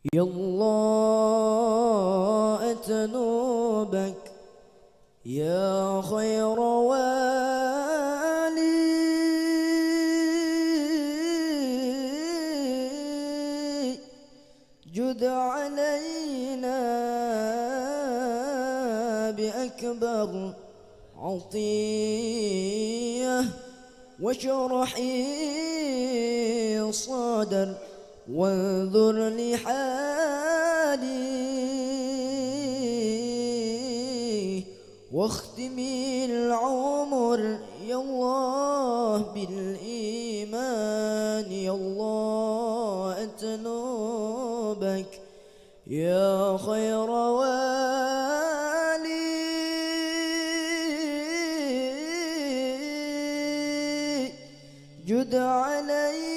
يا الله أتنوبك يا خير والي، جد علينا بأكبر عطية، واشرحي صدر وانظر لحالي، واختمي العمر يا الله بالإيمان. يا الله أتنوبك يا خير والي، جد علي